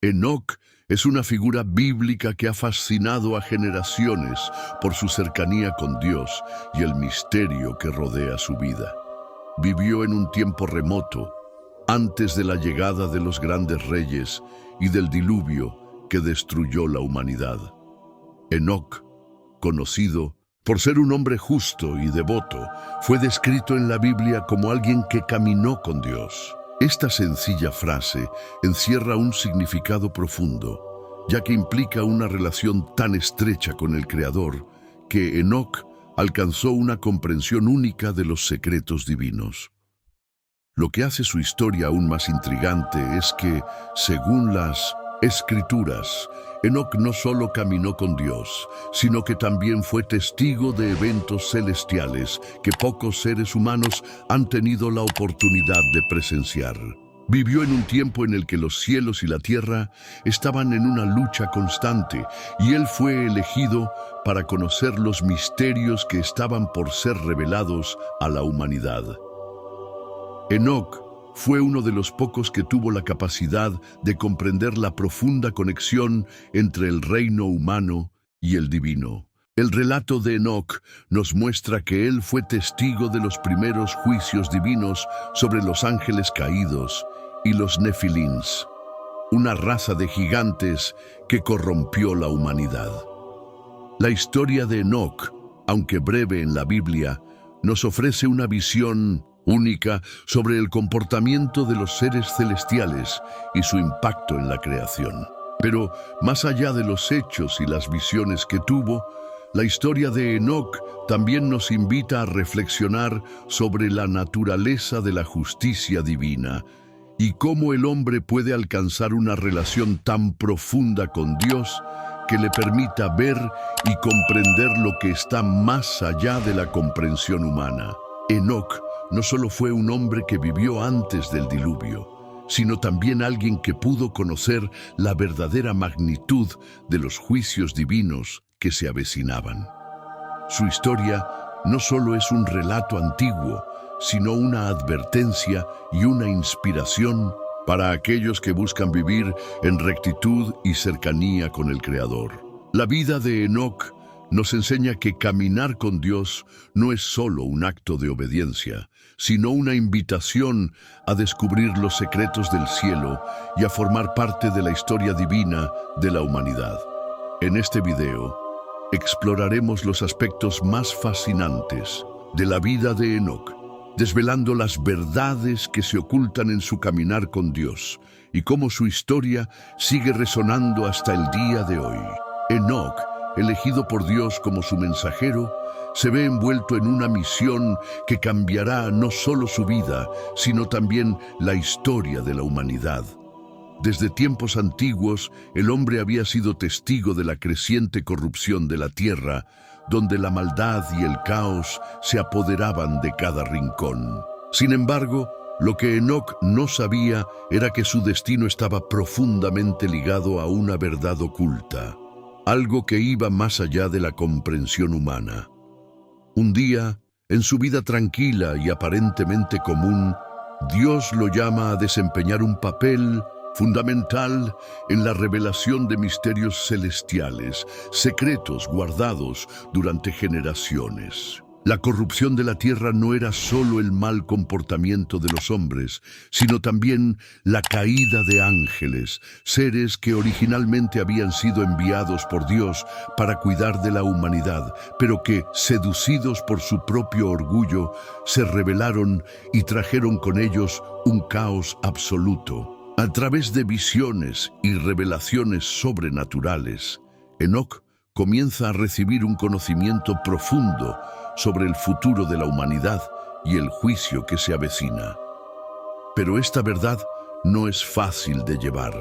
Enoc es una figura bíblica que ha fascinado a generaciones por su cercanía con Dios y el misterio que rodea su vida. Vivió en un tiempo remoto, antes de la llegada de los grandes reyes y del diluvio que destruyó la humanidad. Enoc, conocido por ser un hombre justo y devoto, fue descrito en la Biblia como alguien que caminó con Dios. Esta sencilla frase encierra un significado profundo, ya que implica una relación tan estrecha con el Creador que Enoc alcanzó una comprensión única de los secretos divinos. Lo que hace su historia aún más intrigante es que, según las Escrituras, Enoc no solo caminó con Dios, sino que también fue testigo de eventos celestiales que pocos seres humanos han tenido la oportunidad de presenciar. Vivió en un tiempo en el que los cielos y la tierra estaban en una lucha constante, y él fue elegido para conocer los misterios que estaban por ser revelados a la humanidad. Enoc fue uno de los pocos que tuvo la capacidad de comprender la profunda conexión entre el reino humano y el divino. El relato de Enoc nos muestra que él fue testigo de los primeros juicios divinos sobre los ángeles caídos y los nefilins, una raza de gigantes que corrompió la humanidad. La historia de Enoc, aunque breve en la Biblia, nos ofrece una visión única sobre el comportamiento de los seres celestiales y su impacto en la creación. Pero más allá de los hechos y las visiones que tuvo, la historia de Enoc también nos invita a reflexionar sobre la naturaleza de la justicia divina y cómo el hombre puede alcanzar una relación tan profunda con Dios que le permita ver y comprender lo que está más allá de la comprensión humana. Enoc no solo fue un hombre que vivió antes del diluvio, sino también alguien que pudo conocer la verdadera magnitud de los juicios divinos que se avecinaban. Su historia no solo es un relato antiguo, sino una advertencia y una inspiración para aquellos que buscan vivir en rectitud y cercanía con el Creador. La vida de Enoc nos enseña que caminar con Dios no es solo un acto de obediencia, sino una invitación a descubrir los secretos del cielo y a formar parte de la historia divina de la humanidad. En este video, exploraremos los aspectos más fascinantes de la vida de Enoc, desvelando las verdades que se ocultan en su caminar con Dios y cómo su historia sigue resonando hasta el día de hoy. Enoc, elegido por Dios como su mensajero, se ve envuelto en una misión que cambiará no solo su vida, sino también la historia de la humanidad. Desde tiempos antiguos, el hombre había sido testigo de la creciente corrupción de la tierra, donde la maldad y el caos se apoderaban de cada rincón. Sin embargo, lo que Enoc no sabía era que su destino estaba profundamente ligado a una verdad oculta, algo que iba más allá de la comprensión humana. Un día, en su vida tranquila y aparentemente común, Dios lo llama a desempeñar un papel fundamental en la revelación de misterios celestiales, secretos guardados durante generaciones. La corrupción de la tierra no era solo el mal comportamiento de los hombres, sino también la caída de ángeles, seres que originalmente habían sido enviados por Dios para cuidar de la humanidad, pero que, seducidos por su propio orgullo, se rebelaron y trajeron con ellos un caos absoluto. A través de visiones y revelaciones sobrenaturales, Enoc comienza a recibir un conocimiento profundo sobre el futuro de la humanidad y el juicio que se avecina. Pero esta verdad no es fácil de llevar.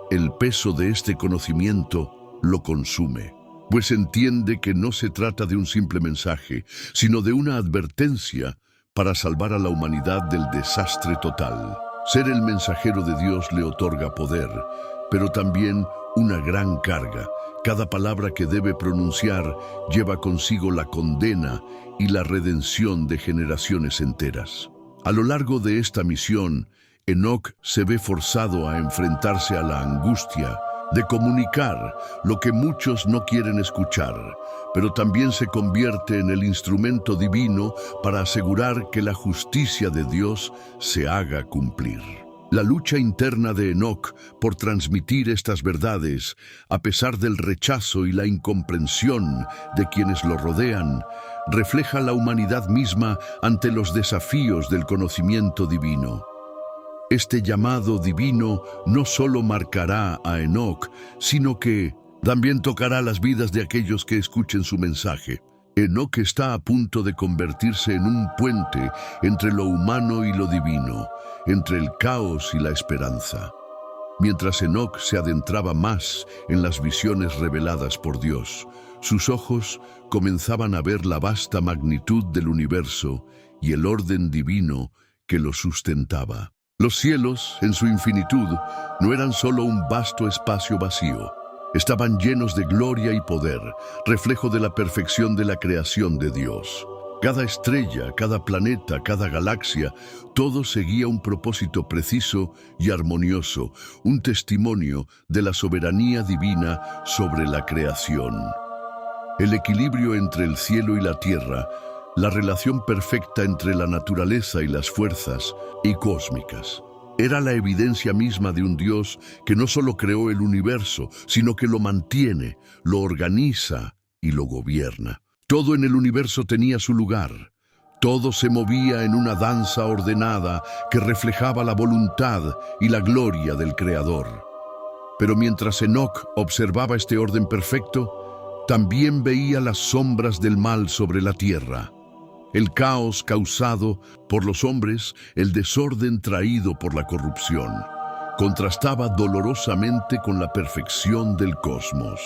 El peso de este conocimiento lo consume, pues entiende que no se trata de un simple mensaje, sino de una advertencia para salvar a la humanidad del desastre total. Ser el mensajero de Dios le otorga poder, pero también una gran carga. Cada palabra que debe pronunciar lleva consigo la condena y la redención de generaciones enteras. A lo largo de esta misión, Enoc se ve forzado a enfrentarse a la angustia de comunicar lo que muchos no quieren escuchar, pero también se convierte en el instrumento divino para asegurar que la justicia de Dios se haga cumplir. La lucha interna de Enoc por transmitir estas verdades, a pesar del rechazo y la incomprensión de quienes lo rodean, refleja la humanidad misma ante los desafíos del conocimiento divino. Este llamado divino no solo marcará a Enoc, sino que también tocará las vidas de aquellos que escuchen su mensaje. Enoc está a punto de convertirse en un puente entre lo humano y lo divino, entre el caos y la esperanza. Mientras Enoc se adentraba más en las visiones reveladas por Dios, sus ojos comenzaban a ver la vasta magnitud del universo y el orden divino que lo sustentaba. Los cielos, en su infinitud, no eran solo un vasto espacio vacío. Estaban llenos de gloria y poder, reflejo de la perfección de la creación de Dios. Cada estrella, cada planeta, cada galaxia, todo seguía un propósito preciso y armonioso, un testimonio de la soberanía divina sobre la creación. El equilibrio entre el cielo y la tierra, la relación perfecta entre la naturaleza y las fuerzas cósmicas, era la evidencia misma de un Dios que no solo creó el universo, sino que lo mantiene, lo organiza y lo gobierna. Todo en el universo tenía su lugar. Todo se movía en una danza ordenada que reflejaba la voluntad y la gloria del Creador. Pero mientras Enoc observaba este orden perfecto, también veía las sombras del mal sobre la tierra. El caos causado por los hombres, el desorden traído por la corrupción, contrastaba dolorosamente con la perfección del cosmos.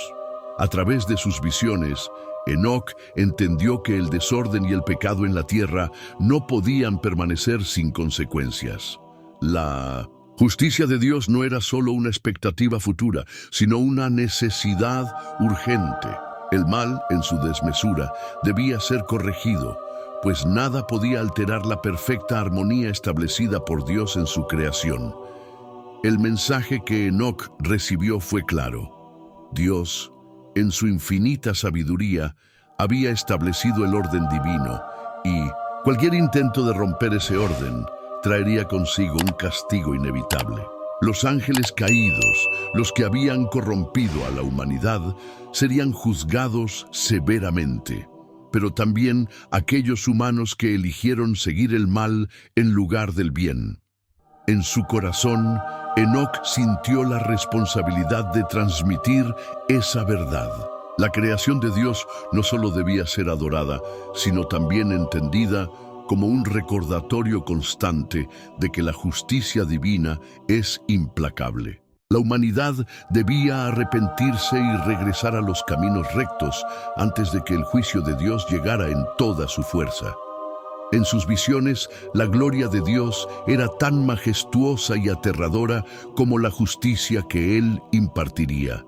A través de sus visiones, Enoc entendió que el desorden y el pecado en la tierra no podían permanecer sin consecuencias. La justicia de Dios no era solo una expectativa futura, sino una necesidad urgente. El mal, en su desmesura, debía ser corregido, pues nada podía alterar la perfecta armonía establecida por Dios en su creación. El mensaje que Enoc recibió fue claro. Dios, en su infinita sabiduría, había establecido el orden divino, y cualquier intento de romper ese orden traería consigo un castigo inevitable. Los ángeles caídos, los que habían corrompido a la humanidad, serían juzgados severamente, pero también aquellos humanos que eligieron seguir el mal en lugar del bien. En su corazón, Enoc sintió la responsabilidad de transmitir esa verdad. La creación de Dios no solo debía ser adorada, sino también entendida como un recordatorio constante de que la justicia divina es implacable. La humanidad debía arrepentirse y regresar a los caminos rectos antes de que el juicio de Dios llegara en toda su fuerza. En sus visiones, la gloria de Dios era tan majestuosa y aterradora como la justicia que Él impartiría.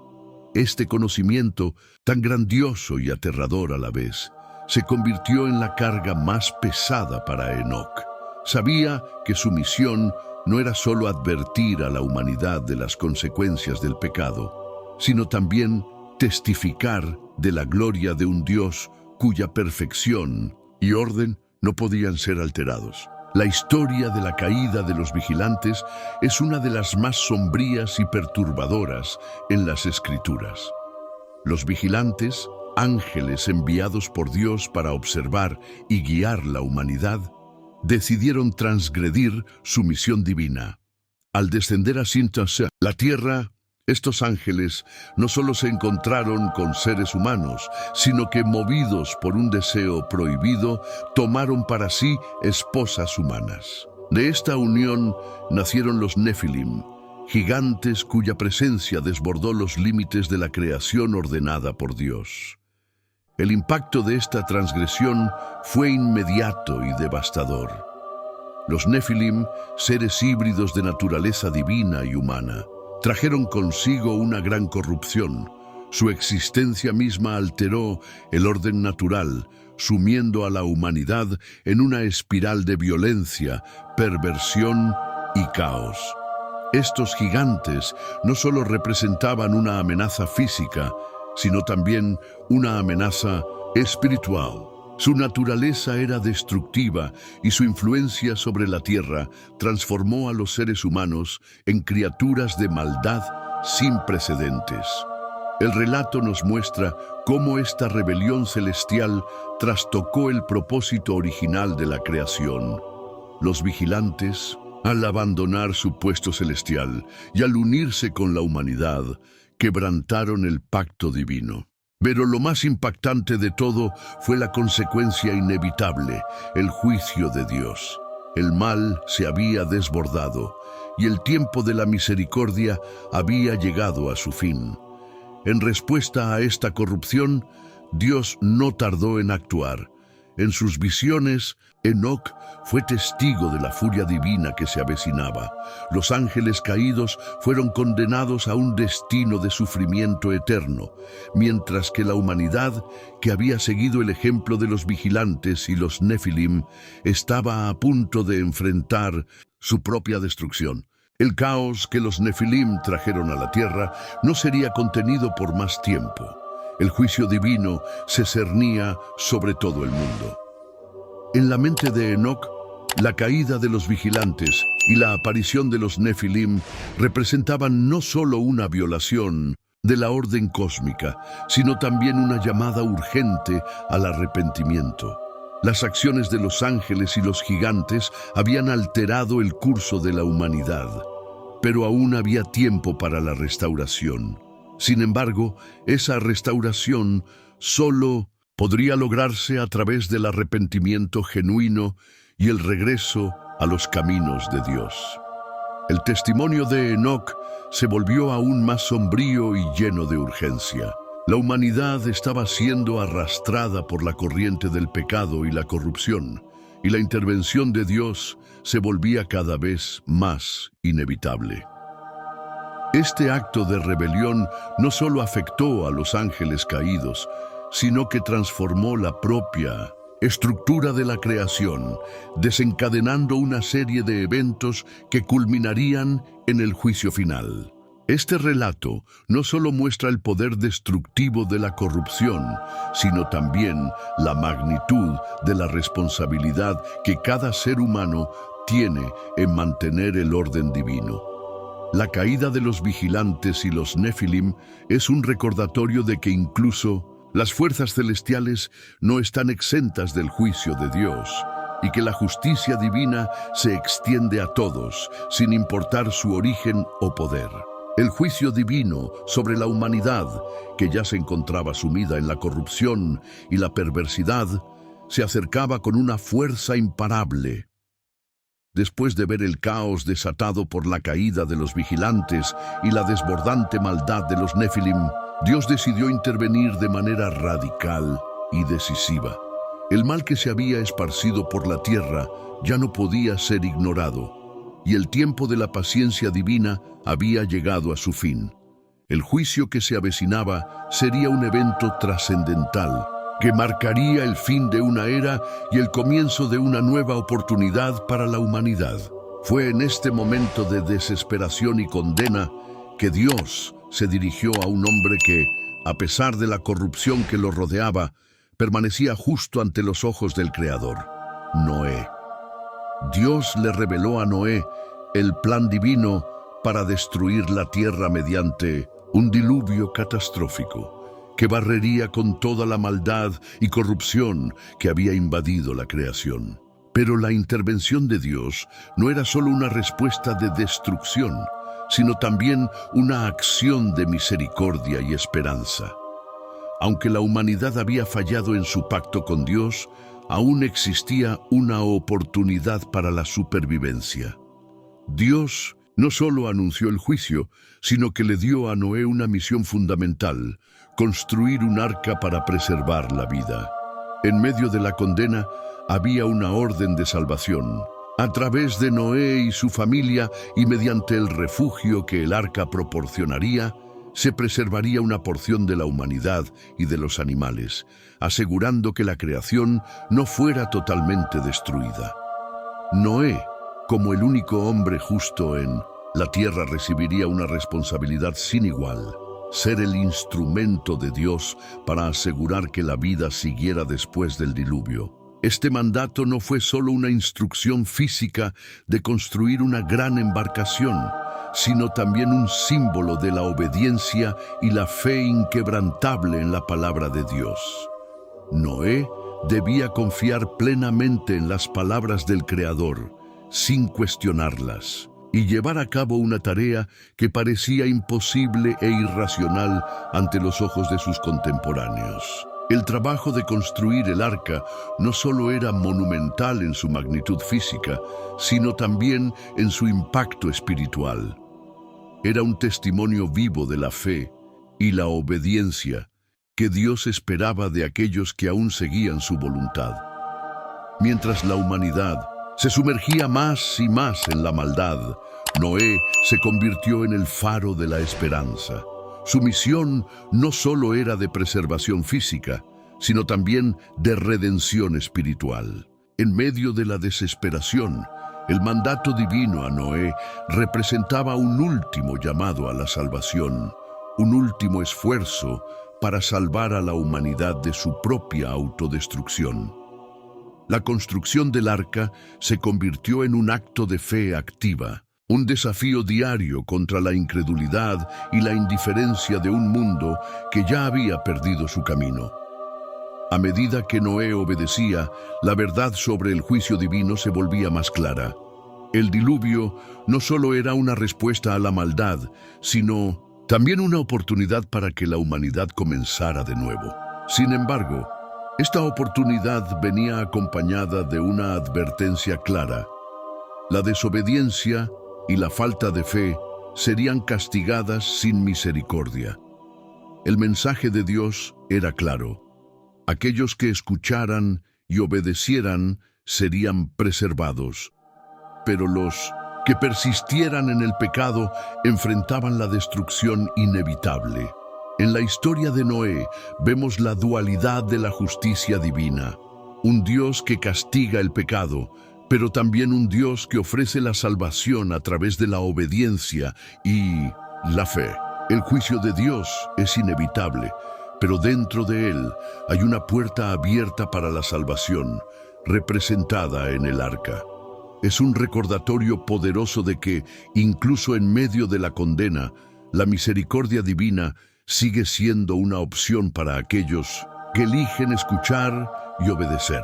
Este conocimiento, tan grandioso y aterrador a la vez, se convirtió en la carga más pesada para Enoc. Sabía que su misión no era solo advertir a la humanidad de las consecuencias del pecado, sino también testificar de la gloria de un Dios cuya perfección y orden no podían ser alterados. La historia de la caída de los vigilantes es una de las más sombrías y perturbadoras en las Escrituras. Los vigilantes, ángeles enviados por Dios para observar y guiar la humanidad, decidieron transgredir su misión divina. Al descender a Sintasea, la tierra, estos ángeles no solo se encontraron con seres humanos, sino que, movidos por un deseo prohibido, tomaron para sí esposas humanas. De esta unión nacieron los Nefilim, gigantes cuya presencia desbordó los límites de la creación ordenada por Dios. El impacto de esta transgresión fue inmediato y devastador. Los Nefilim, seres híbridos de naturaleza divina y humana, trajeron consigo una gran corrupción. Su existencia misma alteró el orden natural, sumiendo a la humanidad en una espiral de violencia, perversión y caos. Estos gigantes no solo representaban una amenaza física, sino también una amenaza espiritual. Su naturaleza era destructiva y su influencia sobre la tierra transformó a los seres humanos en criaturas de maldad sin precedentes. El relato nos muestra cómo esta rebelión celestial trastocó el propósito original de la creación. Los vigilantes, al abandonar su puesto celestial y al unirse con la humanidad, quebrantaron el pacto divino. Pero lo más impactante de todo fue la consecuencia inevitable, el juicio de Dios. El mal se había desbordado y el tiempo de la misericordia había llegado a su fin. En respuesta a esta corrupción, Dios no tardó en actuar. En sus visiones, Enoc fue testigo de la furia divina que se avecinaba. Los ángeles caídos fueron condenados a un destino de sufrimiento eterno, mientras que la humanidad, que había seguido el ejemplo de los vigilantes y los Nefilim, estaba a punto de enfrentar su propia destrucción. El caos que los Nefilim trajeron a la tierra no sería contenido por más tiempo. El juicio divino se cernía sobre todo el mundo. En la mente de Enoc, la caída de los vigilantes y la aparición de los Nefilim representaban no solo una violación de la orden cósmica, sino también una llamada urgente al arrepentimiento. Las acciones de los ángeles y los gigantes habían alterado el curso de la humanidad, pero aún había tiempo para la restauración. Sin embargo, esa restauración solo podría lograrse a través del arrepentimiento genuino y el regreso a los caminos de Dios. El testimonio de Enoc se volvió aún más sombrío y lleno de urgencia. La humanidad estaba siendo arrastrada por la corriente del pecado y la corrupción, y la intervención de Dios se volvía cada vez más inevitable. Este acto de rebelión no solo afectó a los ángeles caídos, sino que transformó la propia estructura de la creación, desencadenando una serie de eventos que culminarían en el juicio final. Este relato no solo muestra el poder destructivo de la corrupción, sino también la magnitud de la responsabilidad que cada ser humano tiene en mantener el orden divino. La caída de los vigilantes y los Nefilim es un recordatorio de que incluso las fuerzas celestiales no están exentas del juicio de Dios, y que la justicia divina se extiende a todos, sin importar su origen o poder. El juicio divino sobre la humanidad, que ya se encontraba sumida en la corrupción y la perversidad, se acercaba con una fuerza imparable. Después de ver el caos desatado por la caída de los vigilantes y la desbordante maldad de los Nefilim, Dios decidió intervenir de manera radical y decisiva. El mal que se había esparcido por la tierra ya no podía ser ignorado, y el tiempo de la paciencia divina había llegado a su fin. El juicio que se avecinaba sería un evento trascendental, que marcaría el fin de una era y el comienzo de una nueva oportunidad para la humanidad. Fue en este momento de desesperación y condena que Dios se dirigió a un hombre que, a pesar de la corrupción que lo rodeaba, permanecía justo ante los ojos del Creador: Noé. Dios le reveló a Noé el plan divino para destruir la tierra mediante un diluvio catastrófico que barrería con toda la maldad y corrupción que había invadido la creación. Pero la intervención de Dios no era solo una respuesta de destrucción, sino también una acción de misericordia y esperanza. Aunque la humanidad había fallado en su pacto con Dios, aún existía una oportunidad para la supervivencia. Dios no solo anunció el juicio, sino que le dio a Noé una misión fundamental: construir un arca para preservar la vida. En medio de la condena había una orden de salvación. A través de Noé y su familia, y mediante el refugio que el arca proporcionaría, se preservaría una porción de la humanidad y de los animales, asegurando que la creación no fuera totalmente destruida. Noé, como el único hombre justo en la tierra, recibiría una responsabilidad sin igual: ser el instrumento de Dios para asegurar que la vida siguiera después del diluvio. Este mandato no fue solo una instrucción física de construir una gran embarcación, sino también un símbolo de la obediencia y la fe inquebrantable en la palabra de Dios. Noé debía confiar plenamente en las palabras del Creador, sin cuestionarlas, y llevar a cabo una tarea que parecía imposible e irracional ante los ojos de sus contemporáneos. El trabajo de construir el arca no solo era monumental en su magnitud física, sino también en su impacto espiritual. Era un testimonio vivo de la fe y la obediencia que Dios esperaba de aquellos que aún seguían su voluntad. Mientras la humanidad se sumergía más y más en la maldad, Noé se convirtió en el faro de la esperanza. Su misión no solo era de preservación física, sino también de redención espiritual. En medio de la desesperación, el mandato divino a Noé representaba un último llamado a la salvación, un último esfuerzo para salvar a la humanidad de su propia autodestrucción. La construcción del arca se convirtió en un acto de fe activa, un desafío diario contra la incredulidad y la indiferencia de un mundo que ya había perdido su camino. A medida que Noé obedecía, la verdad sobre el juicio divino se volvía más clara. El diluvio no solo era una respuesta a la maldad, sino también una oportunidad para que la humanidad comenzara de nuevo. Sin embargo, esta oportunidad venía acompañada de una advertencia clara: la desobediencia y la falta de fe serían castigadas sin misericordia. El mensaje de Dios era claro: aquellos que escucharan y obedecieran serían preservados, pero los que persistieran en el pecado enfrentaban la destrucción inevitable. En la historia de Noé vemos la dualidad de la justicia divina: un Dios que castiga el pecado, pero también un Dios que ofrece la salvación a través de la obediencia y la fe. El juicio de Dios es inevitable, pero dentro de él hay una puerta abierta para la salvación, representada en el arca. Es un recordatorio poderoso de que, incluso en medio de la condena, la misericordia divina sigue siendo una opción para aquellos que eligen escuchar y obedecer.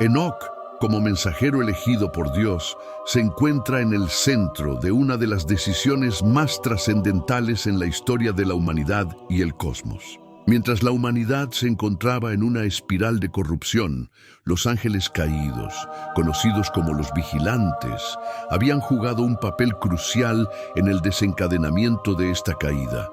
Enoc, como mensajero elegido por Dios, se encuentra en el centro de una de las decisiones más trascendentales en la historia de la humanidad y el cosmos. Mientras la humanidad se encontraba en una espiral de corrupción, los ángeles caídos, conocidos como los vigilantes, habían jugado un papel crucial en el desencadenamiento de esta caída.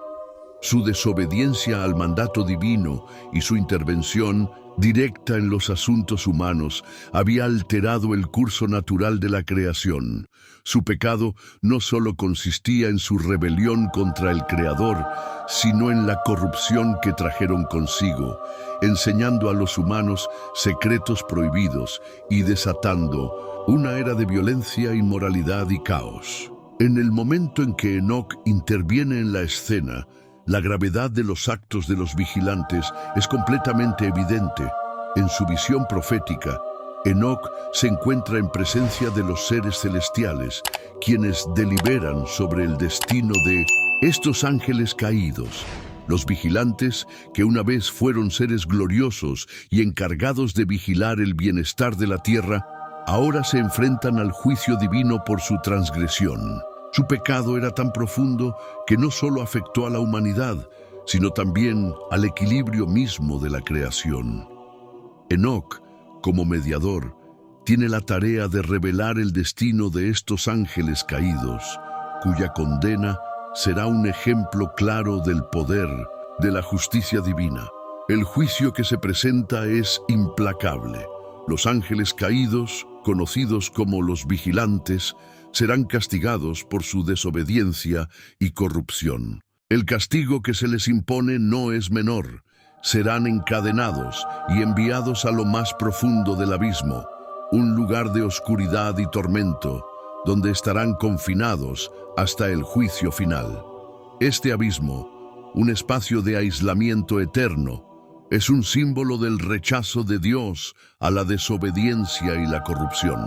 Su desobediencia al mandato divino y su intervención directa en los asuntos humanos había alterado el curso natural de la creación. Su pecado no solo consistía en su rebelión contra el Creador, sino en la corrupción que trajeron consigo, enseñando a los humanos secretos prohibidos y desatando una era de violencia, inmoralidad y caos. En el momento en que Enoc interviene en la escena, la gravedad de los actos de los vigilantes es completamente evidente. En su visión profética, Enoc se encuentra en presencia de los seres celestiales, quienes deliberan sobre el destino de estos ángeles caídos. Los vigilantes, que una vez fueron seres gloriosos y encargados de vigilar el bienestar de la tierra, ahora se enfrentan al juicio divino por su transgresión. Su pecado era tan profundo que no solo afectó a la humanidad, sino también al equilibrio mismo de la creación. Enoc, como mediador, tiene la tarea de revelar el destino de estos ángeles caídos, cuya condena será un ejemplo claro del poder de la justicia divina. El juicio que se presenta es implacable. Los ángeles caídos, conocidos como los vigilantes, serán castigados por su desobediencia y corrupción. El castigo que se les impone no es menor. Serán encadenados y enviados a lo más profundo del abismo, un lugar de oscuridad y tormento, donde estarán confinados hasta el juicio final. Este abismo, un espacio de aislamiento eterno, es un símbolo del rechazo de Dios a la desobediencia y la corrupción.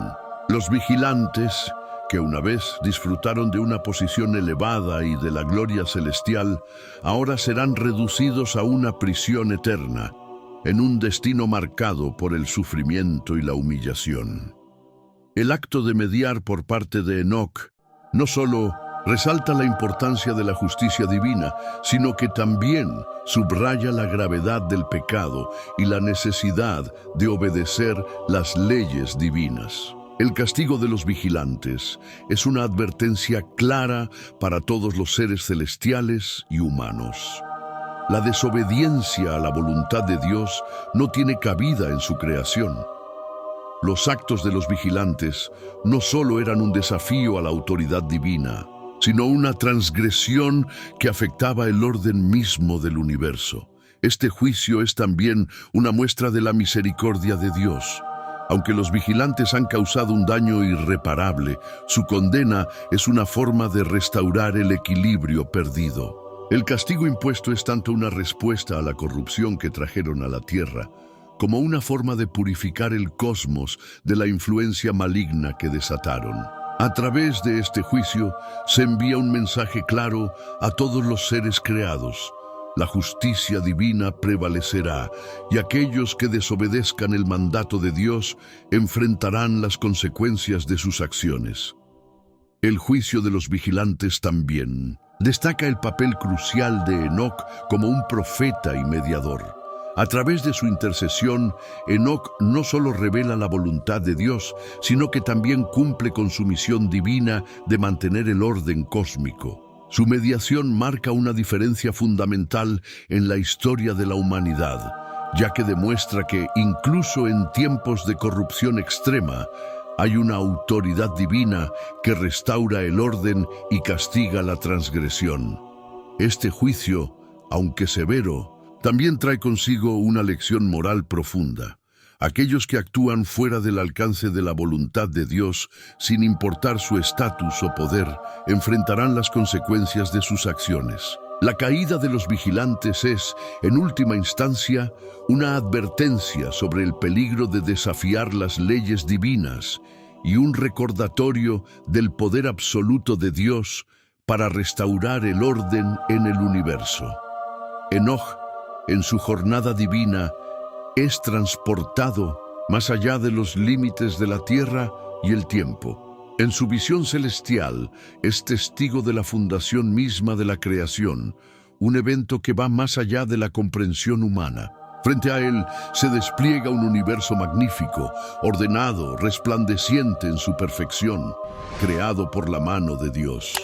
Los vigilantes, que una vez disfrutaron de una posición elevada y de la gloria celestial, ahora serán reducidos a una prisión eterna, en un destino marcado por el sufrimiento y la humillación. El acto de mediar por parte de Enoc no solo resalta la importancia de la justicia divina, sino que también subraya la gravedad del pecado y la necesidad de obedecer las leyes divinas. El castigo de los vigilantes es una advertencia clara para todos los seres celestiales y humanos. La desobediencia a la voluntad de Dios no tiene cabida en su creación. Los actos de los vigilantes no solo eran un desafío a la autoridad divina, sino una transgresión que afectaba el orden mismo del universo. Este juicio es también una muestra de la misericordia de Dios. Aunque los vigilantes han causado un daño irreparable, su condena es una forma de restaurar el equilibrio perdido. El castigo impuesto es tanto una respuesta a la corrupción que trajeron a la tierra, como una forma de purificar el cosmos de la influencia maligna que desataron. A través de este juicio se envía un mensaje claro a todos los seres creados. La justicia divina prevalecerá y aquellos que desobedezcan el mandato de Dios enfrentarán las consecuencias de sus acciones. El juicio de los vigilantes también destaca el papel crucial de Enoc como un profeta y mediador. A través de su intercesión, Enoc no solo revela la voluntad de Dios, sino que también cumple con su misión divina de mantener el orden cósmico. Su mediación marca una diferencia fundamental en la historia de la humanidad, ya que demuestra que incluso en tiempos de corrupción extrema, hay una autoridad divina que restaura el orden y castiga la transgresión. Este juicio, aunque severo, también trae consigo una lección moral profunda. Aquellos que actúan fuera del alcance de la voluntad de Dios, sin importar su estatus o poder, enfrentarán las consecuencias de sus acciones. La caída de los vigilantes es, en última instancia, una advertencia sobre el peligro de desafiar las leyes divinas y un recordatorio del poder absoluto de Dios para restaurar el orden en el universo. Enoc, en su jornada divina, es transportado más allá de los límites de la tierra y el tiempo. En su visión celestial, es testigo de la fundación misma de la creación, un evento que va más allá de la comprensión humana. Frente a él se despliega un universo magnífico, ordenado, resplandeciente en su perfección, creado por la mano de Dios.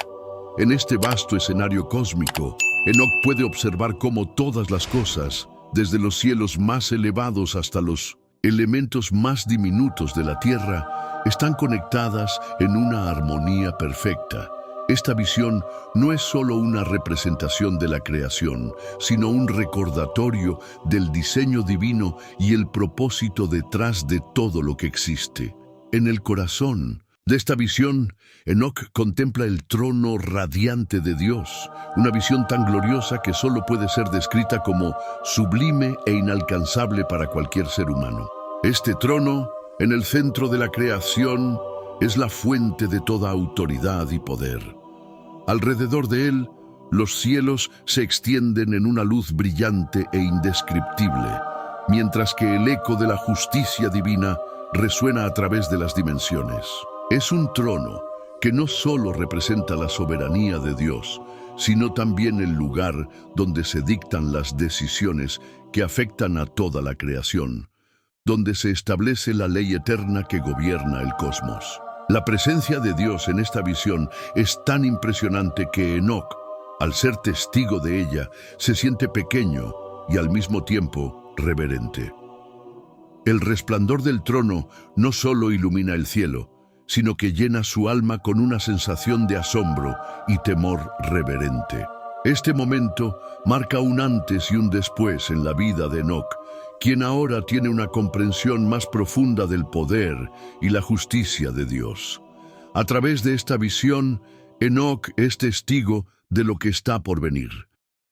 En este vasto escenario cósmico, Enoc puede observar cómo todas las cosas, desde los cielos más elevados hasta los elementos más diminutos de la tierra, están conectadas en una armonía perfecta. Esta visión no es solo una representación de la creación, sino un recordatorio del diseño divino y el propósito detrás de todo lo que existe. En el corazón de esta visión, Enoc contempla el trono radiante de Dios, una visión tan gloriosa que solo puede ser descrita como sublime e inalcanzable para cualquier ser humano. Este trono, en el centro de la creación, es la fuente de toda autoridad y poder. Alrededor de él, los cielos se extienden en una luz brillante e indescriptible, mientras que el eco de la justicia divina resuena a través de las dimensiones. Es un trono que no solo representa la soberanía de Dios, sino también el lugar donde se dictan las decisiones que afectan a toda la creación, donde se establece la ley eterna que gobierna el cosmos. La presencia de Dios en esta visión es tan impresionante que Enoc, al ser testigo de ella, se siente pequeño y al mismo tiempo reverente. El resplandor del trono no solo ilumina el cielo, sino que llena su alma con una sensación de asombro y temor reverente. Este momento marca un antes y un después en la vida de Enoc, quien ahora tiene una comprensión más profunda del poder y la justicia de Dios. A través de esta visión, Enoc es testigo de lo que está por venir.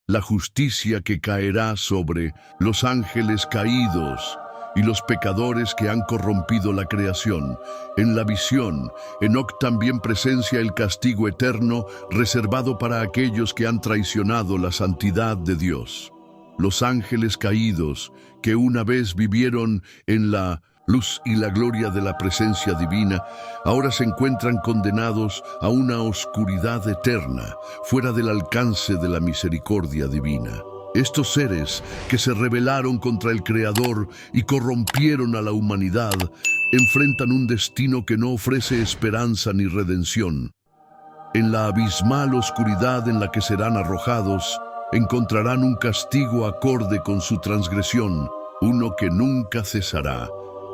La justicia que caerá sobre los ángeles caídos y los pecadores que han corrompido la creación. En la visión, Enoc también presencia el castigo eterno reservado para aquellos que han traicionado la santidad de Dios. Los ángeles caídos, que una vez vivieron en la luz y la gloria de la presencia divina, ahora se encuentran condenados a una oscuridad eterna, fuera del alcance de la misericordia divina. Estos seres que se rebelaron contra el Creador y corrompieron a la humanidad, enfrentan un destino que no ofrece esperanza ni redención. En la abismal oscuridad en la que serán arrojados, encontrarán un castigo acorde con su transgresión, uno que nunca cesará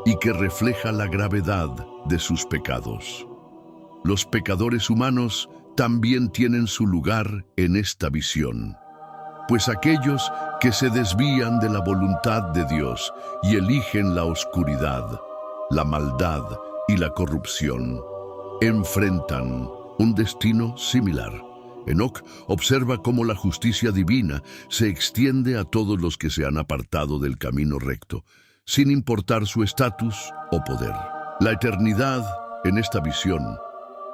y que refleja la gravedad de sus pecados. Los pecadores humanos también tienen su lugar en esta visión, pues aquellos que se desvían de la voluntad de Dios y eligen la oscuridad, la maldad y la corrupción, enfrentan un destino similar. Enoc observa cómo la justicia divina se extiende a todos los que se han apartado del camino recto, sin importar su estatus o poder. La eternidad, en esta visión,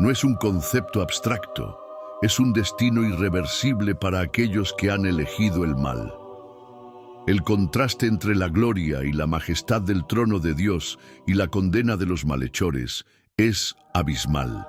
no es un concepto abstracto, es un destino irreversible para aquellos que han elegido el mal. El contraste entre la gloria y la majestad del trono de Dios y la condena de los malhechores es abismal.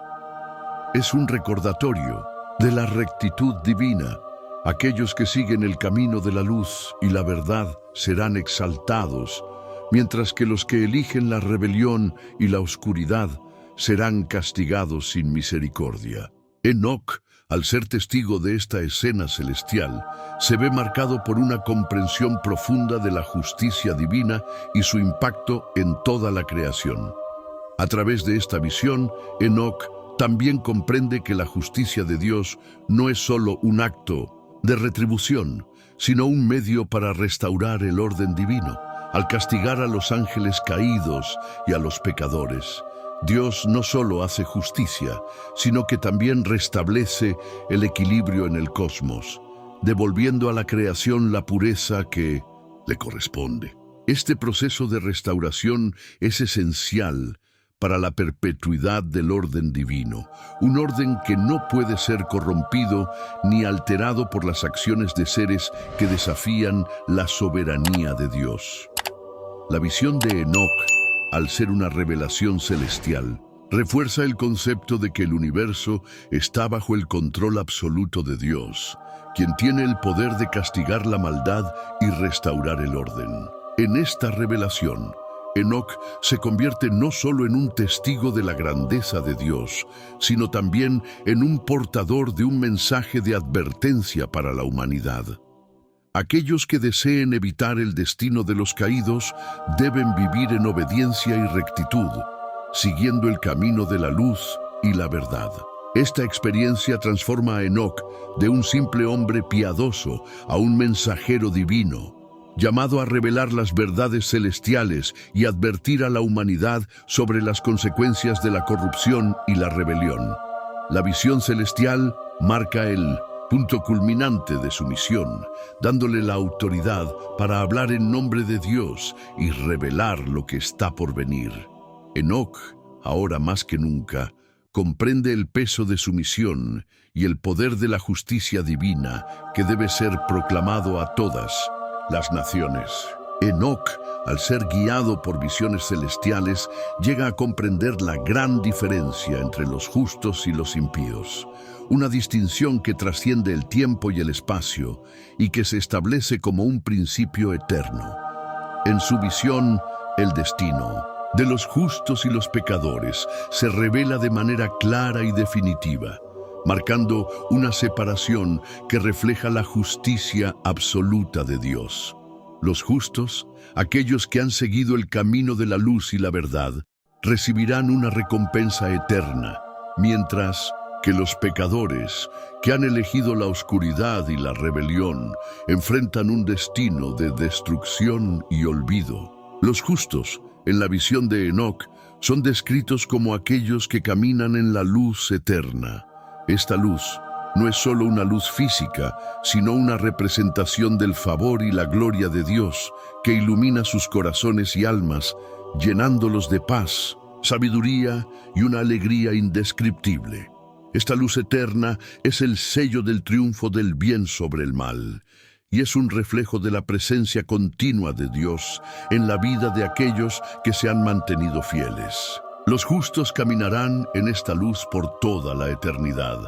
Es un recordatorio de la rectitud divina. Aquellos que siguen el camino de la luz y la verdad serán exaltados, mientras que los que eligen la rebelión y la oscuridad serán castigados sin misericordia. Enoc, al ser testigo de esta escena celestial, se ve marcado por una comprensión profunda de la justicia divina y su impacto en toda la creación. A través de esta visión, Enoc también comprende que la justicia de Dios no es solo un acto de retribución, sino un medio para restaurar el orden divino. Al castigar a los ángeles caídos y a los pecadores, Dios no solo hace justicia, sino que también restablece el equilibrio en el cosmos, devolviendo a la creación la pureza que le corresponde. Este proceso de restauración es esencial para la perpetuidad del orden divino, un orden que no puede ser corrompido ni alterado por las acciones de seres que desafían la soberanía de Dios. La visión de Enoc, al ser una revelación celestial, refuerza el concepto de que el universo está bajo el control absoluto de Dios, quien tiene el poder de castigar la maldad y restaurar el orden. En esta revelación, Enoc se convierte no solo en un testigo de la grandeza de Dios, sino también en un portador de un mensaje de advertencia para la humanidad. Aquellos que deseen evitar el destino de los caídos deben vivir en obediencia y rectitud, siguiendo el camino de la luz y la verdad. Esta experiencia transforma a Enoc de un simple hombre piadoso a un mensajero divino, llamado a revelar las verdades celestiales y advertir a la humanidad sobre las consecuencias de la corrupción y la rebelión. La visión celestial marca el punto culminante de su misión, dándole la autoridad para hablar en nombre de Dios y revelar lo que está por venir. Enoc, ahora más que nunca, comprende el peso de su misión y el poder de la justicia divina que debe ser proclamado a todas las naciones. Enoc, al ser guiado por visiones celestiales, llega a comprender la gran diferencia entre los justos y los impíos, una distinción que trasciende el tiempo y el espacio y que se establece como un principio eterno. En su visión, el destino de los justos y los pecadores se revela de manera clara y definitiva, marcando una separación que refleja la justicia absoluta de Dios. Los justos, aquellos que han seguido el camino de la luz y la verdad, recibirán una recompensa eterna, mientras que los pecadores, que han elegido la oscuridad y la rebelión, enfrentan un destino de destrucción y olvido. Los justos, en la visión de Enoc, Son descritos como aquellos que caminan en la luz eterna. Esta luz no es solo una luz física, sino una representación del favor y la gloria de Dios que ilumina sus corazones y almas, llenándolos de paz, sabiduría y una alegría indescriptible. Esta luz eterna es el sello del triunfo del bien sobre el mal, y es un reflejo de la presencia continua de Dios en la vida de aquellos que se han mantenido fieles. Los justos caminarán en esta luz por toda la eternidad,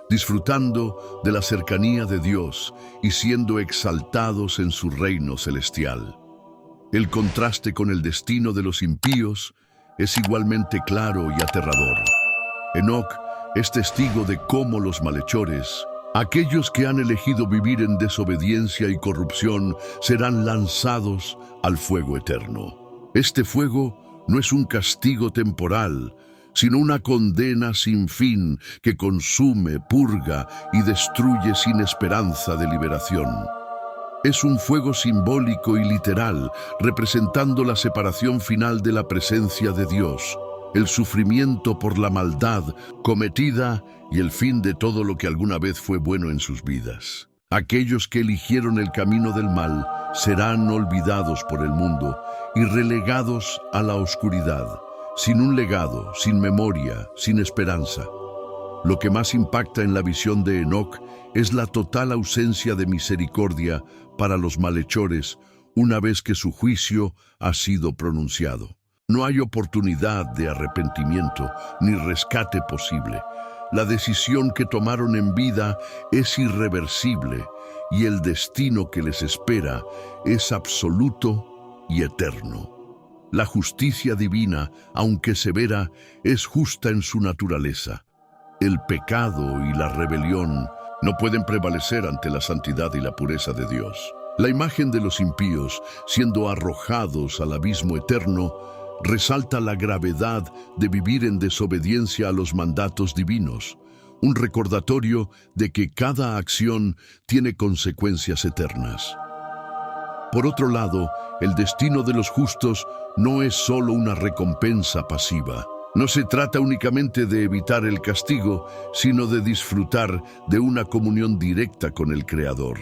disfrutando de la cercanía de Dios y siendo exaltados en su reino celestial. El contraste con el destino de los impíos es igualmente claro y aterrador. Enoc es testigo de cómo los malhechores, aquellos que han elegido vivir en desobediencia y corrupción, serán lanzados al fuego eterno. Este fuego no es un castigo temporal, sino una condena sin fin que consume, purga y destruye sin esperanza de liberación. Es un fuego simbólico y literal, representando la separación final de la presencia de Dios, el sufrimiento por la maldad cometida y el fin de todo lo que alguna vez fue bueno en sus vidas. Aquellos que eligieron el camino del mal serán olvidados por el mundo y relegados a la oscuridad, sin un legado, sin memoria, sin esperanza. Lo que más impacta en la visión de Enoc es la total ausencia de misericordia para los malhechores una vez que su juicio ha sido pronunciado. No hay oportunidad de arrepentimiento ni rescate posible. La decisión que tomaron en vida es irreversible y el destino que les espera es absoluto y eterno. La justicia divina, aunque severa, es justa en su naturaleza. El pecado y la rebelión no pueden prevalecer ante la santidad y la pureza de Dios. La imagen de los impíos siendo arrojados al abismo eterno resalta la gravedad de vivir en desobediencia a los mandatos divinos, un recordatorio de que cada acción tiene consecuencias eternas. Por otro lado, el destino de los justos no es solo una recompensa pasiva. No se trata únicamente de evitar el castigo, sino de disfrutar de una comunión directa con el Creador.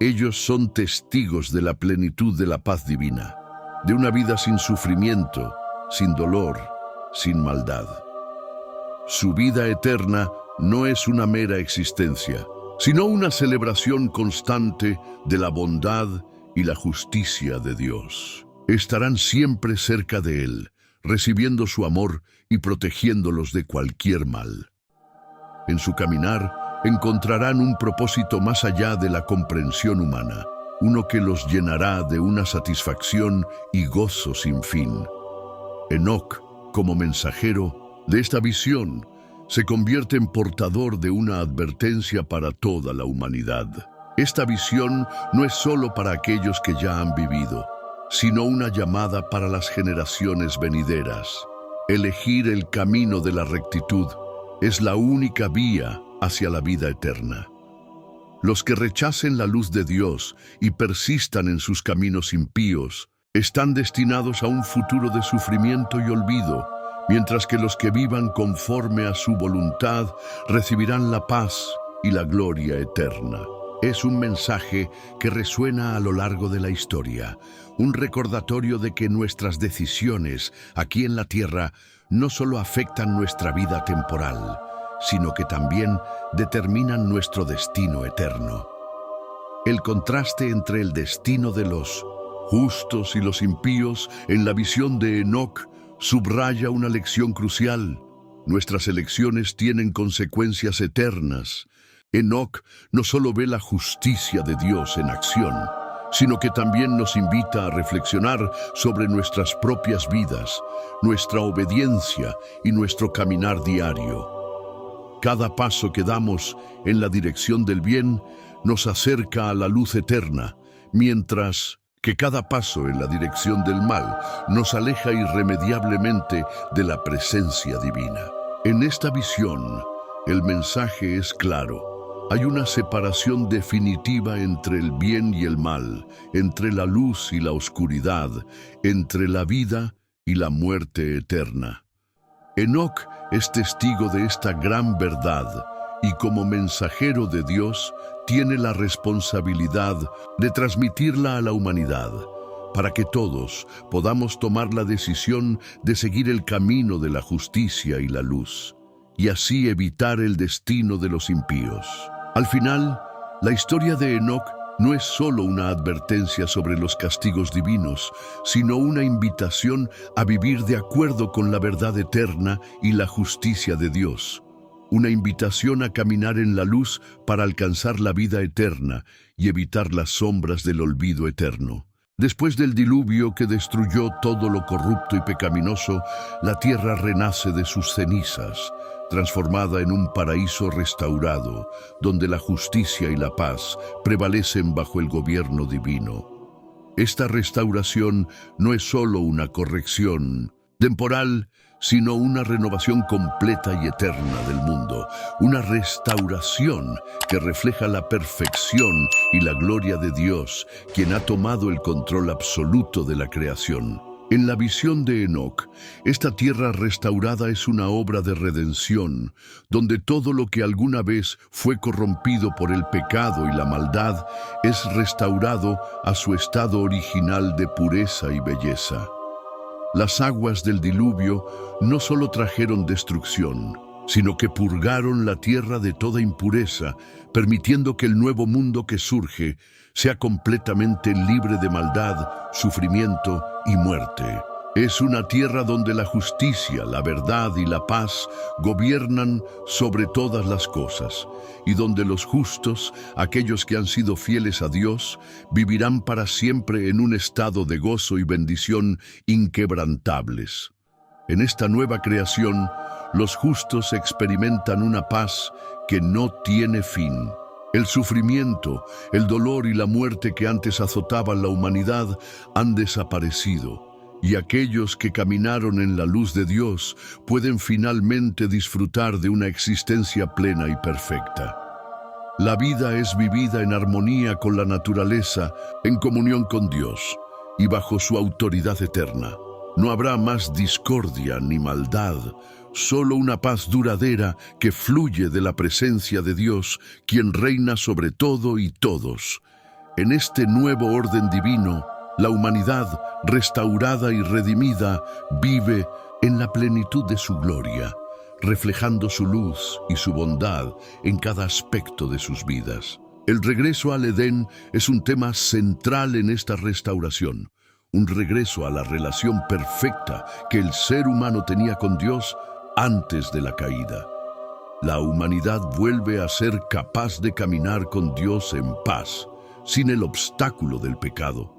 Ellos son testigos de la plenitud de la paz divina, de una vida sin sufrimiento, sin dolor, sin maldad. Su vida eterna no es una mera existencia, sino una celebración constante de la bondad y la justicia de Dios. Estarán siempre cerca de Él, recibiendo su amor y protegiéndolos de cualquier mal. En su caminar encontrarán un propósito más allá de la comprensión humana, uno que los llenará de una satisfacción y gozo sin fin. Enoc, como mensajero de esta visión, se convierte en portador de una advertencia para toda la humanidad. Esta visión no es solo para aquellos que ya han vivido, sino una llamada para las generaciones venideras. Elegir el camino de la rectitud es la única vía hacia la vida eterna. Los que rechacen la luz de Dios y persistan en sus caminos impíos están destinados a un futuro de sufrimiento y olvido, mientras que los que vivan conforme a su voluntad recibirán la paz y la gloria eterna. Es un mensaje que resuena a lo largo de la historia, un recordatorio de que nuestras decisiones aquí en la tierra no solo afectan nuestra vida temporal, sino que también determinan nuestro destino eterno. El contraste entre el destino de los justos y los impíos en la visión de Enoc subraya una lección crucial. Nuestras elecciones tienen consecuencias eternas. Enoc no solo ve la justicia de Dios en acción, sino que también nos invita a reflexionar sobre nuestras propias vidas, nuestra obediencia y nuestro caminar diario. Cada paso que damos en la dirección del bien nos acerca a la luz eterna, mientras que cada paso en la dirección del mal nos aleja irremediablemente de la presencia divina. En esta visión, el mensaje es claro. Hay una separación definitiva entre el bien y el mal, entre la luz y la oscuridad, entre la vida y la muerte eterna. Enoc es testigo de esta gran verdad y como mensajero de Dios tiene la responsabilidad de transmitirla a la humanidad, para que todos podamos tomar la decisión de seguir el camino de la justicia y la luz, y así evitar el destino de los impíos. Al final, la historia de Enoc no es solo una advertencia sobre los castigos divinos, sino una invitación a vivir de acuerdo con la verdad eterna y la justicia de Dios. Una invitación a caminar en la luz para alcanzar la vida eterna y evitar las sombras del olvido eterno. Después del diluvio que destruyó todo lo corrupto y pecaminoso, la tierra renace de sus cenizas, transformada en un paraíso restaurado, donde la justicia y la paz prevalecen bajo el gobierno divino. Esta restauración no es solo una corrección temporal, sino una renovación completa y eterna del mundo, una restauración que refleja la perfección y la gloria de Dios, quien ha tomado el control absoluto de la creación. En la visión de Enoc, esta tierra restaurada es una obra de redención, donde todo lo que alguna vez fue corrompido por el pecado y la maldad es restaurado a su estado original de pureza y belleza. Las aguas del diluvio no solo trajeron destrucción, sino que purgaron la tierra de toda impureza, permitiendo que el nuevo mundo que surge sea completamente libre de maldad, sufrimiento y muerte. Es una tierra donde la justicia, la verdad y la paz gobiernan sobre todas las cosas, y donde los justos, aquellos que han sido fieles a Dios, vivirán para siempre en un estado de gozo y bendición inquebrantables. En esta nueva creación, los justos experimentan una paz que no tiene fin. El sufrimiento, el dolor y la muerte que antes azotaban la humanidad han desaparecido, y aquellos que caminaron en la luz de Dios pueden finalmente disfrutar de una existencia plena y perfecta. La vida es vivida en armonía con la naturaleza, en comunión con Dios y bajo su autoridad eterna. No habrá más discordia ni maldad, solo una paz duradera que fluye de la presencia de Dios, quien reina sobre todo y todos. En este nuevo orden divino, la humanidad, restaurada y redimida, vive en la plenitud de su gloria, reflejando su luz y su bondad en cada aspecto de sus vidas. El regreso al Edén es un tema central en esta restauración, un regreso a la relación perfecta que el ser humano tenía con Dios antes de la caída. La humanidad vuelve a ser capaz de caminar con Dios en paz, sin el obstáculo del pecado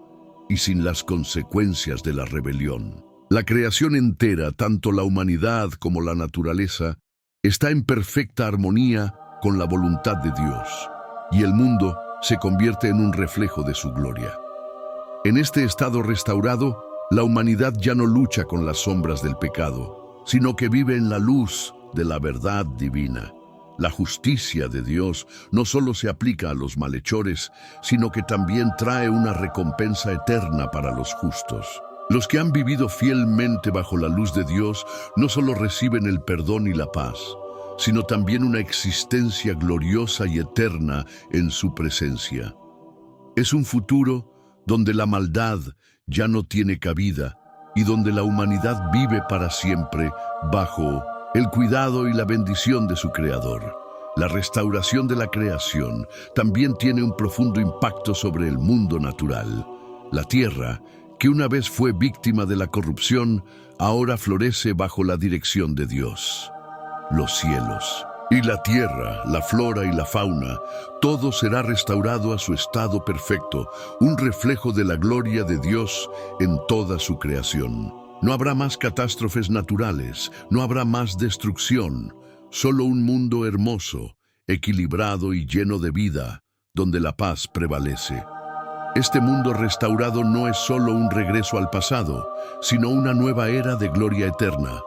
y sin las consecuencias de la rebelión. La creación entera, tanto la humanidad como la naturaleza, está en perfecta armonía con la voluntad de Dios, y el mundo se convierte en un reflejo de su gloria. En este estado restaurado, la humanidad ya no lucha con las sombras del pecado, sino que vive en la luz de la verdad divina. La justicia de Dios no solo se aplica a los malhechores, sino que también trae una recompensa eterna para los justos. Los que han vivido fielmente bajo la luz de Dios no solo reciben el perdón y la paz, sino también una existencia gloriosa y eterna en su presencia. Es un futuro donde la maldad ya no tiene cabida y donde la humanidad vive para siempre bajo el cuidado y la bendición de su Creador. La restauración de la creación también tiene un profundo impacto sobre el mundo natural. La tierra, que una vez fue víctima de la corrupción, ahora florece bajo la dirección de Dios. Los cielos y la tierra, la flora y la fauna, todo será restaurado a su estado perfecto, un reflejo de la gloria de Dios en toda su creación. No habrá más catástrofes naturales, no habrá más destrucción, solo un mundo hermoso, equilibrado y lleno de vida, donde la paz prevalece. Este mundo restaurado no es solo un regreso al pasado, sino una nueva era de gloria eterna.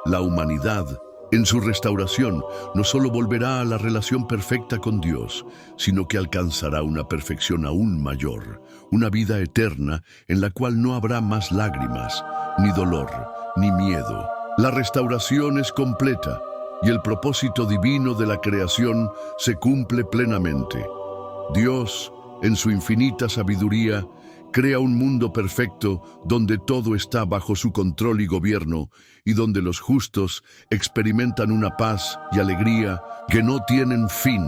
La humanidad En su restauración, no solo volverá a la relación perfecta con Dios, sino que alcanzará una perfección aún mayor, una vida eterna en la cual no habrá más lágrimas, ni dolor, ni miedo. La restauración es completa y el propósito divino de la creación se cumple plenamente. Dios, en su infinita sabiduría, crea un mundo perfecto donde todo está bajo su control y gobierno y donde los justos experimentan una paz y alegría que no tienen fin.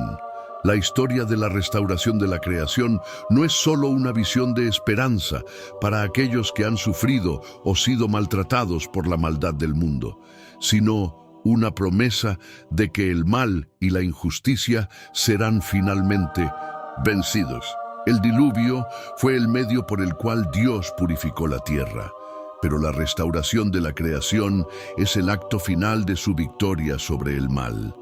La historia de la restauración de la creación no es solo una visión de esperanza para aquellos que han sufrido o sido maltratados por la maldad del mundo, sino una promesa de que el mal y la injusticia serán finalmente vencidos. El diluvio fue el medio por el cual Dios purificó la tierra, pero la restauración de la creación es el acto final de su victoria sobre el mal.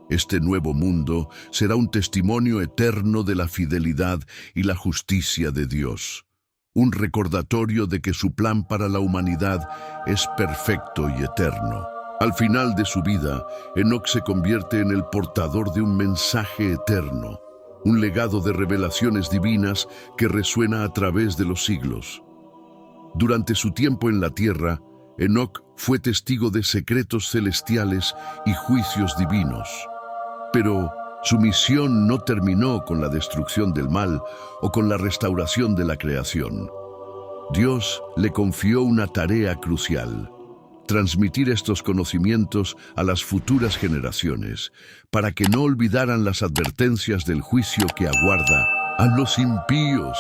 Este nuevo mundo será un testimonio eterno de la fidelidad y la justicia de Dios, un recordatorio de que su plan para la humanidad es perfecto y eterno. Al final de su vida, Enoc se convierte en el portador de un mensaje eterno, un legado de revelaciones divinas que resuena a través de los siglos. Durante su tiempo en la tierra, Enoc fue testigo de secretos celestiales y juicios divinos. Pero su misión no terminó con la destrucción del mal o con la restauración de la creación. Dios le confió una tarea crucial: transmitir estos conocimientos a las futuras generaciones, para que no olvidaran las advertencias del juicio que aguarda a los impíos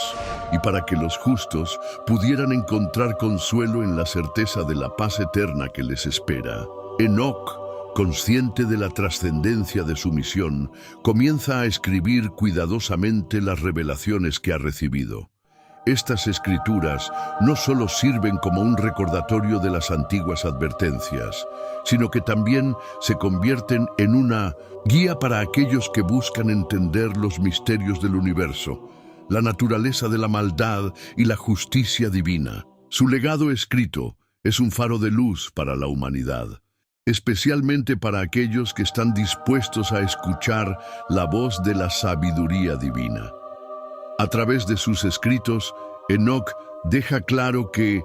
y para que los justos pudieran encontrar consuelo en la certeza de la paz eterna que les espera. Enoc, consciente de la trascendencia de su misión, comienza a escribir cuidadosamente las revelaciones que ha recibido. Estas escrituras no solo sirven como un recordatorio de las antiguas advertencias, sino que también se convierten en una guía para aquellos que buscan entender los misterios del universo, la naturaleza de la maldad y la justicia divina. Su legado escrito es un faro de luz para la humanidad, especialmente para aquellos que están dispuestos a escuchar la voz de la sabiduría divina. A través de sus escritos, Enoc deja claro que,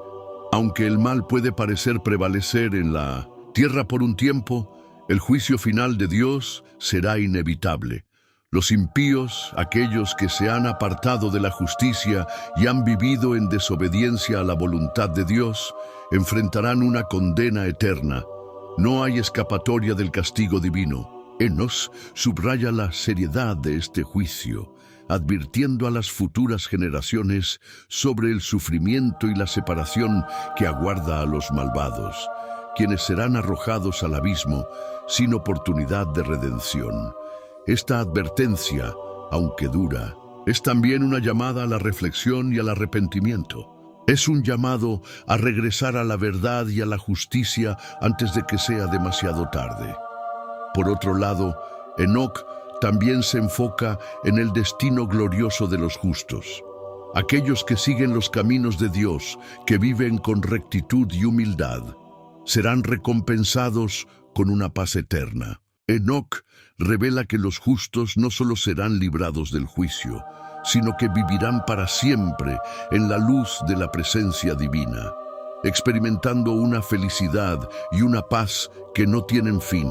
aunque el mal puede parecer prevalecer en la tierra por un tiempo, el juicio final de Dios será inevitable. Los impíos, aquellos que se han apartado de la justicia y han vivido en desobediencia a la voluntad de Dios, enfrentarán una condena eterna. No hay escapatoria del castigo divino. Enoc subraya la seriedad de este juicio, advirtiendo a las futuras generaciones sobre el sufrimiento y la separación que aguarda a los malvados, quienes serán arrojados al abismo sin oportunidad de redención. Esta advertencia, aunque dura, es también una llamada a la reflexión y al arrepentimiento. Es un llamado a regresar a la verdad y a la justicia antes de que sea demasiado tarde. Por otro lado, Enoc también se enfoca en el destino glorioso de los justos. Aquellos que siguen los caminos de Dios, que viven con rectitud y humildad, serán recompensados con una paz eterna. Enoc revela que los justos no solo serán librados del juicio, sino que vivirán para siempre en la luz de la presencia divina, experimentando una felicidad y una paz que no tienen fin.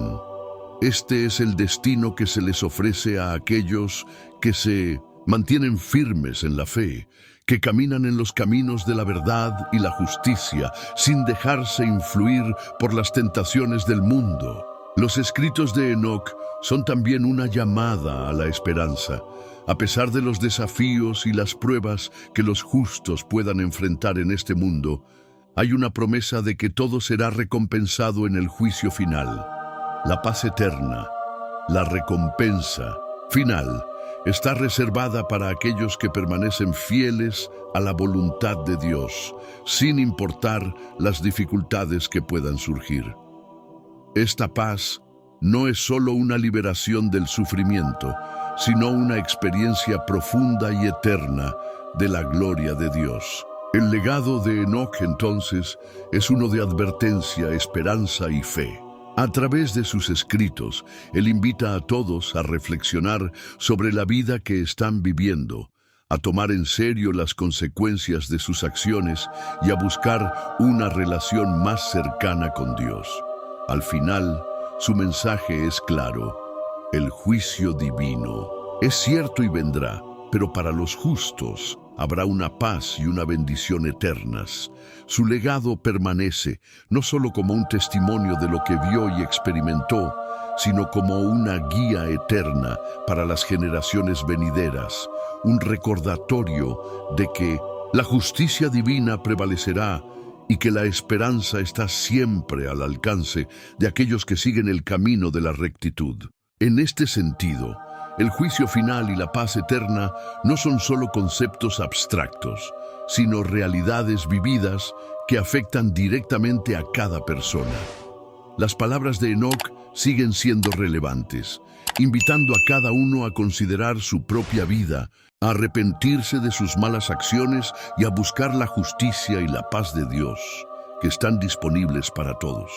Este es el destino que se les ofrece a aquellos que se mantienen firmes en la fe, que caminan en los caminos de la verdad y la justicia, sin dejarse influir por las tentaciones del mundo. Los escritos de Enoc son también una llamada a la esperanza. A pesar de los desafíos y las pruebas que los justos puedan enfrentar en este mundo, hay una promesa de que todo será recompensado en el juicio final. La paz eterna, la recompensa final, está reservada para aquellos que permanecen fieles a la voluntad de Dios, sin importar las dificultades que puedan surgir. Esta paz no es solo una liberación del sufrimiento, sino una experiencia profunda y eterna de la gloria de Dios. El legado de Enoc, entonces, es uno de advertencia, esperanza y fe. A través de sus escritos, él invita a todos a reflexionar sobre la vida que están viviendo, a tomar en serio las consecuencias de sus acciones y a buscar una relación más cercana con Dios. Al final, su mensaje es claro: el juicio divino es cierto y vendrá, pero para los justos habrá una paz y una bendición eternas. Su legado permanece, no solo como un testimonio de lo que vio y experimentó, sino como una guía eterna para las generaciones venideras, un recordatorio de que la justicia divina prevalecerá y que la esperanza está siempre al alcance de aquellos que siguen el camino de la rectitud. En este sentido, el juicio final y la paz eterna no son solo conceptos abstractos, sino realidades vividas que afectan directamente a cada persona. Las palabras de Enoc siguen siendo relevantes, invitando a cada uno a considerar su propia vida, a arrepentirse de sus malas acciones y a buscar la justicia y la paz de Dios, que están disponibles para todos.